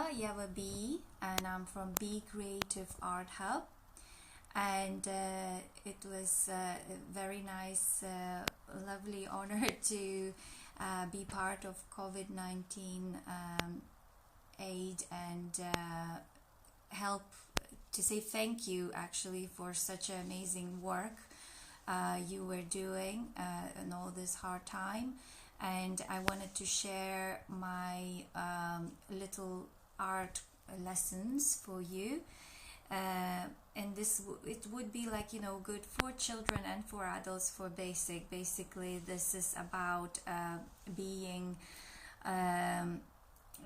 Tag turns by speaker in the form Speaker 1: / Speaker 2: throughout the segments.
Speaker 1: Yava B, and I'm from B Creative Art Hub. And it was a very nice, lovely honor to be part of COVID-19 aid and help to say thank you actually for such amazing work you were doing in all this hard time. And I wanted to share my little art lessons for you. And it would be like, you know, good for children and for adults for basically this is about being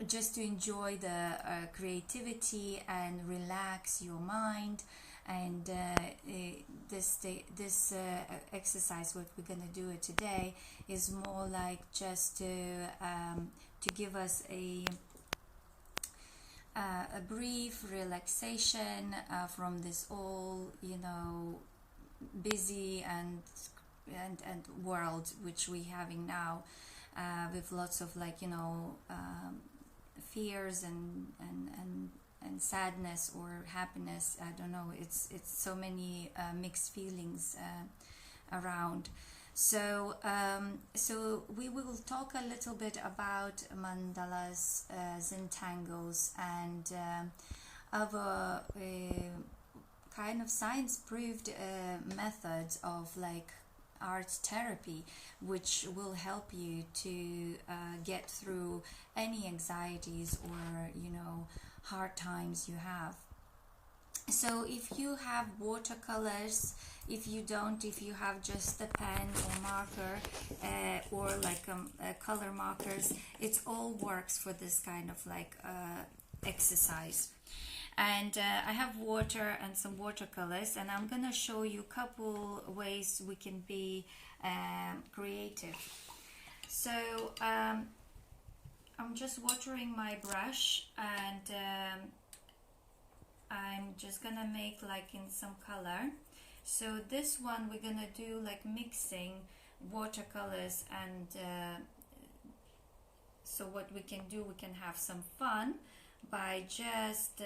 Speaker 1: just to enjoy the creativity and relax your mind. And this exercise what we're gonna do it today is more like just to give us a brief relaxation from this all, you know, busy and world which we having now, with lots of, like, you know, fears and sadness or happiness. I don't know, it's so many mixed feelings around. So we will talk a little bit about mandalas, zentangles, and other kind of science-proved methods of like art therapy, which will help you to get through any anxieties or, you know, hard times you have. So if you have watercolors, if you don't, if you have just a pen or marker or like color markers, it all works for this kind of like exercise. And I have water and some watercolors, and I'm gonna show you a couple ways we can be creative. So I'm just watering my brush, and I'm just gonna make like in some color. So this one we're gonna do like mixing watercolors, and so what we can do, we can have some fun by just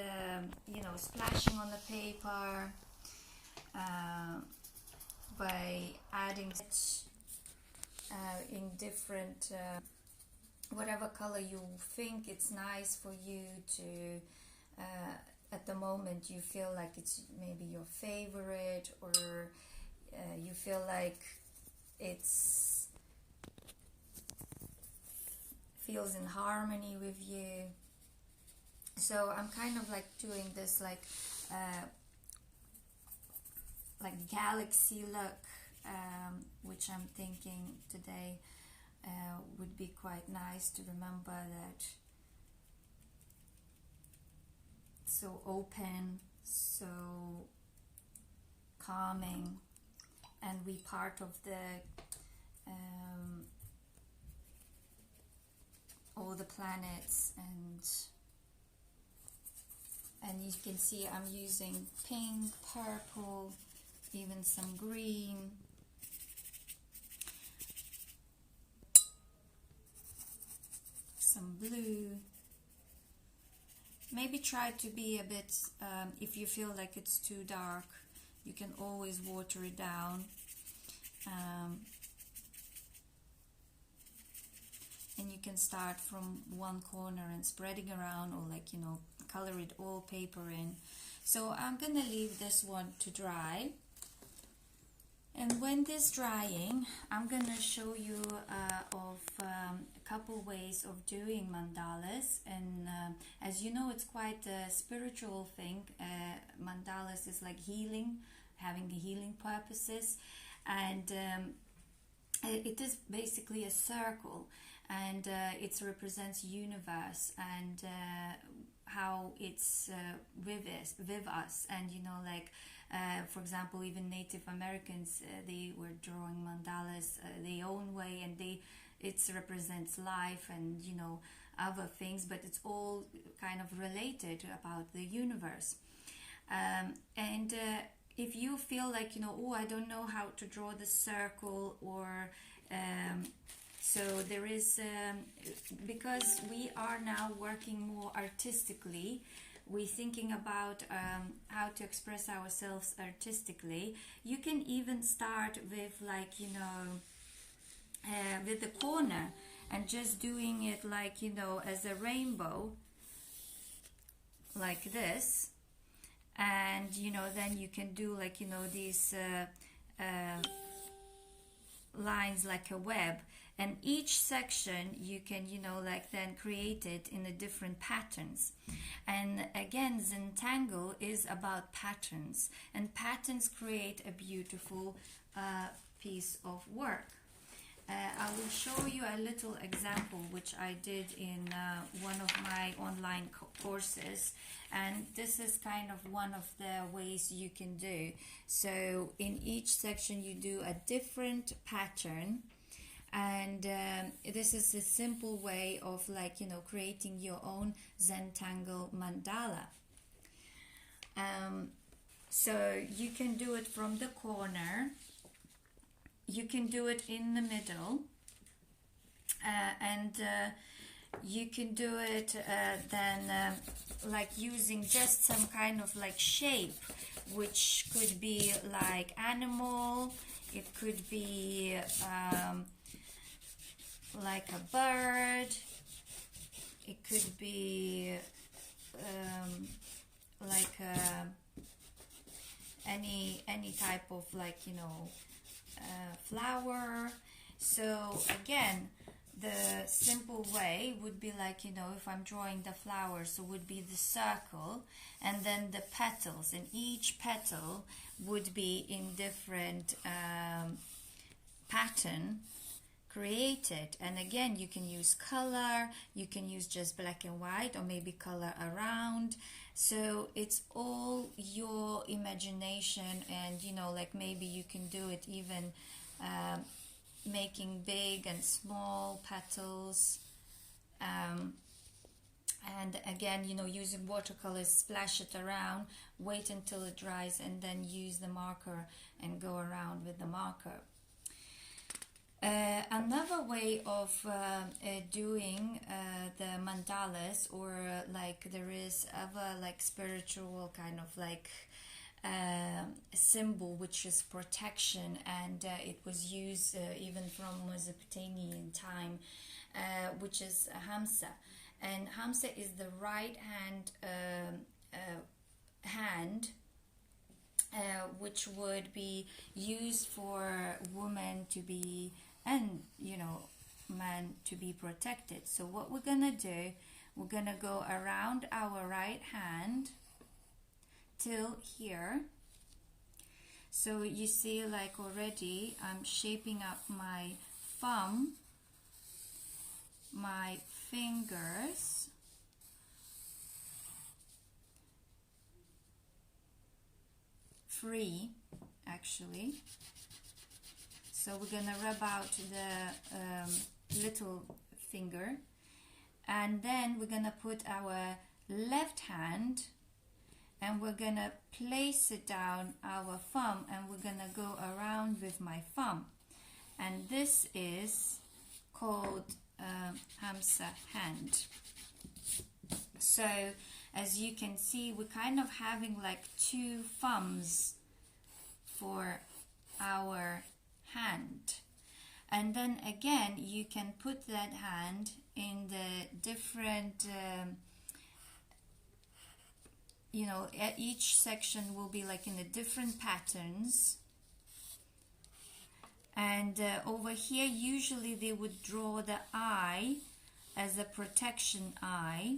Speaker 1: you know, splashing on the paper, by adding in different whatever color you think it's nice for you to at the moment you feel like it's maybe your favorite, or you feel like it's feels in harmony with you. So I'm kind of like doing this like galaxy look, which I'm thinking today would be quite nice to remember that. So open, so calming, and we part of the all the planets, and you can see I'm using pink, purple, even some green, some blue. Maybe try to be a bit, if you feel like it's too dark, you can always water it down. And you can start from one corner and spreading around, or like, you know, color it all paper in. So I'm gonna leave this one to dry. And when this drying, I'm gonna show you of a couple ways of doing mandalas. And as you know, it's quite a spiritual thing. Mandalas is like healing, having healing purposes, and it is basically a circle, and it represents universe, and how it's with us. And you know, like for example, even Native Americans, they were drawing mandalas their own way, and it represents life and, you know, other things, but it's all kind of related about the universe. And if you feel like, you know, oh, I don't know how to draw the circle, or So there is, because we are now working more artistically, we're thinking about how to express ourselves artistically. You can even start with, like, you know, with the corner, and just doing it, like, you know, as a rainbow, like this. And, you know, then you can do, like, you know, these lines like a web, and each section you can, you know, like, then create it in a different patterns. And again, Zentangle is about patterns, and patterns create a beautiful piece of work. I will show you a little example which I did in one of my online courses, and this is kind of one of the ways you can do. So in each section you do a different pattern, and this is a simple way of, like, you know, creating your own Zentangle mandala. So you can do it from the corner, you can do it in the middle, and you can do it then like using just some kind of like shape, which could be like animal, it could be like a bird, it could be like any type of, like, you know, flower. So again, the simple way would be, like, you know, if I'm drawing the flower, so would be the circle and then the petals, and each petal would be in different pattern created. And again, you can use color, you can use just black and white, or maybe color around. So it's all your imagination, and, you know, like, maybe you can do it even making big and small petals, and again, you know, using watercolors, splash it around, wait until it dries, and then use the marker and go around with the marker. Another way of doing the mandalas, or like, there is other like spiritual kind of like symbol, which is protection, and it was used even from Mesopotamian time, which is Hamsa. And Hamsa is the right hand, which would be used for women to be, and, you know, man to be protected. So what we're gonna do, we're gonna go around our right hand till here. So you see, like, already I'm shaping up my thumb, my fingers, three actually. So we're gonna rub out the little finger, and then we're gonna put our left hand and we're gonna place it down our thumb, and we're gonna go around with my thumb, and this is called Hamsa hand. So as you can see, we're kind of having like two thumbs for our hand, and then again you can put that hand in the different you know, each section will be like in the different patterns. And over here usually they would draw the eye as a protection eye,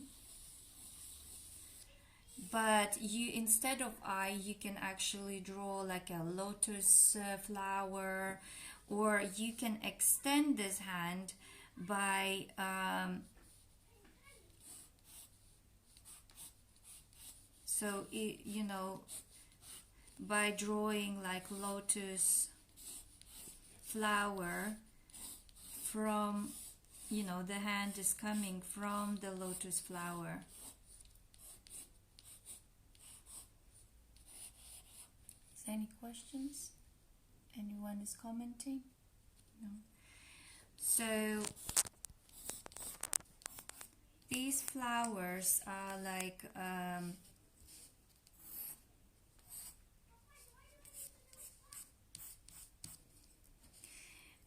Speaker 1: but you, instead of eye, you can actually draw like a lotus flower, or you can extend this hand by so it, you know, by drawing like lotus flower from, you know, the hand is coming from the lotus flower. Is there any questions? Anyone is commenting? No. So these flowers are like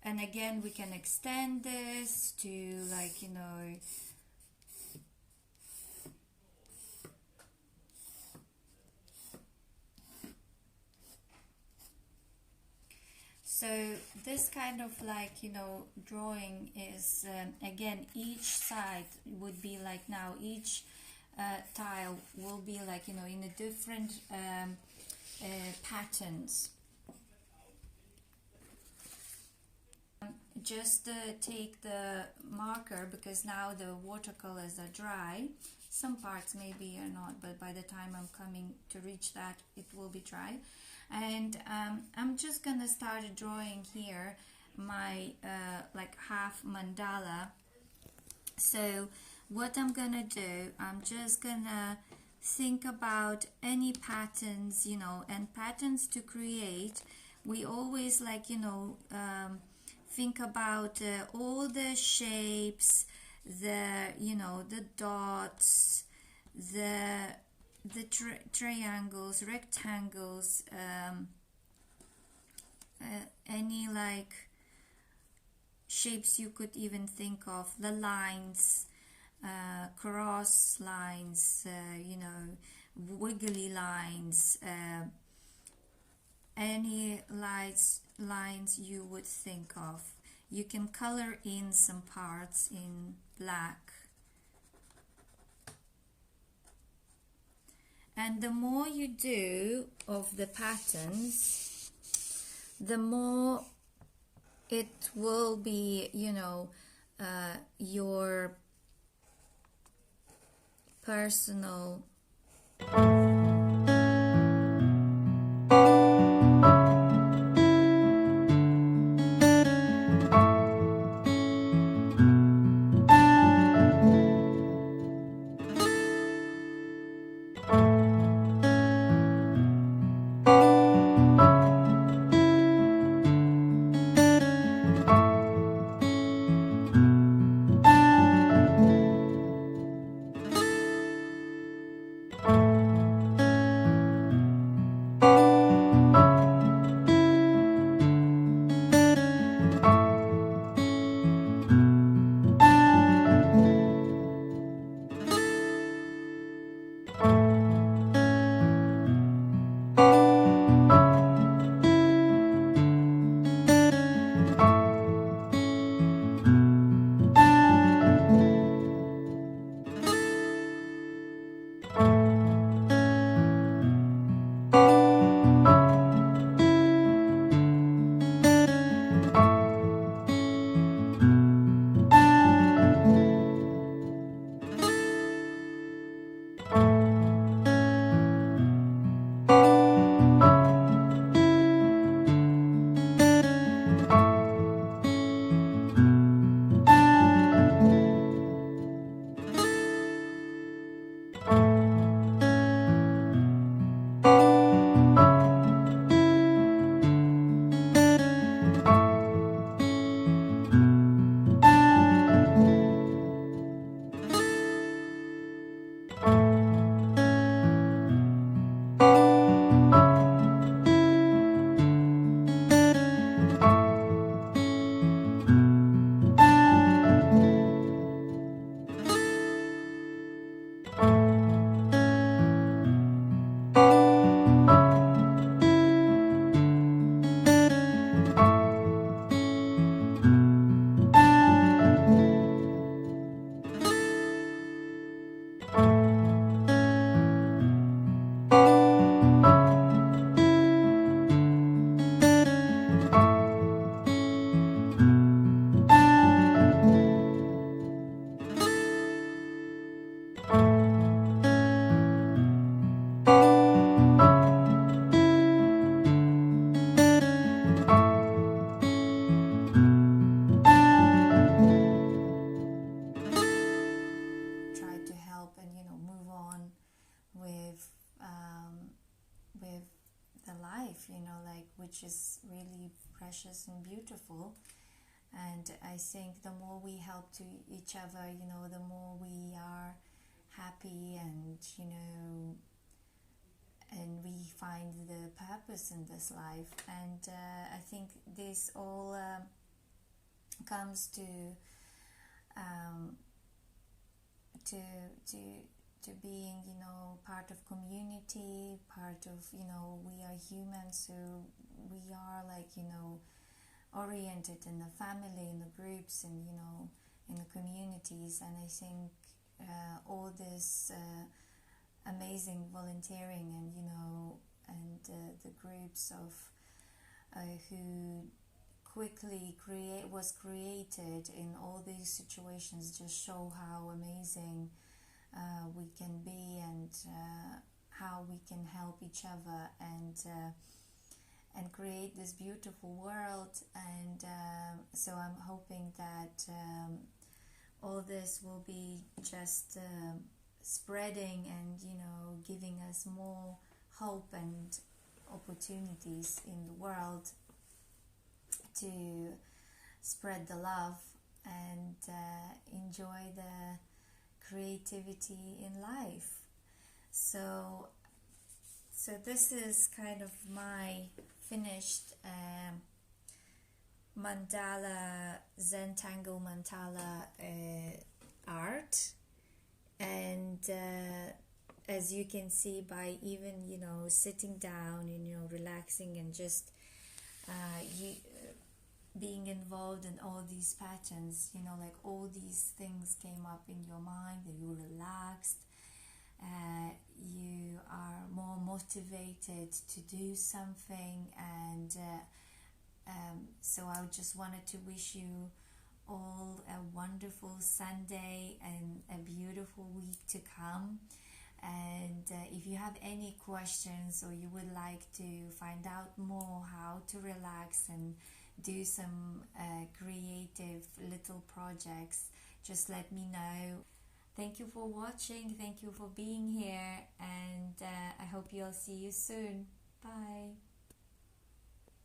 Speaker 1: and again we can extend this to, like, you know, so this kind of, like, you know, drawing is again, each side would be like, now each tile will be like, you know, in a different patterns. Just take the marker, because now the watercolors are dry. Some parts maybe are not, but by the time I'm coming to reach that, it will be dry. And I'm just gonna start drawing here my like half mandala. So what I'm gonna do, I'm just gonna think about any patterns, you know, and patterns to create. We always, like, you know, think about all the shapes, the, you know, the dots, the triangles, rectangles, any like shapes you could even think of, the lines, cross lines, you know, wiggly lines, any lines you would think of. You can color in some parts in black. And the more you do of the patterns, the more it will be, you know, your personal which is really precious and beautiful. And I think the more we help to each other, you know, the more we are happy, and you know, and we find the purpose in this life. And I think this all comes um, to to to being, you know, part of community, part of, you know, we are humans, so we are like, you know, oriented in the family, in the groups, and you know, in the communities. And I think all this amazing volunteering, and you know, and the groups of who quickly created in all these situations just show how amazing we can be, and how we can help each other, and create this beautiful world. And so I'm hoping that all this will be just spreading, and you know, giving us more hope and opportunities in the world to spread the love, and enjoy the creativity in life. So this is kind of my finished mandala, Zentangle mandala art. And as you can see, by even, you know, sitting down and, you know, relaxing, and just being involved in all these patterns, you know, like all these things came up in your mind, that you relaxed, you are more motivated to do something. And so I just wanted to wish you all a wonderful Sunday and a beautiful week to come. And if you have any questions, or you would like to find out more how to relax and do some creative little projects, just let me know. Thank you for watching, thank you for being here, and I hope you'll see you soon. Bye.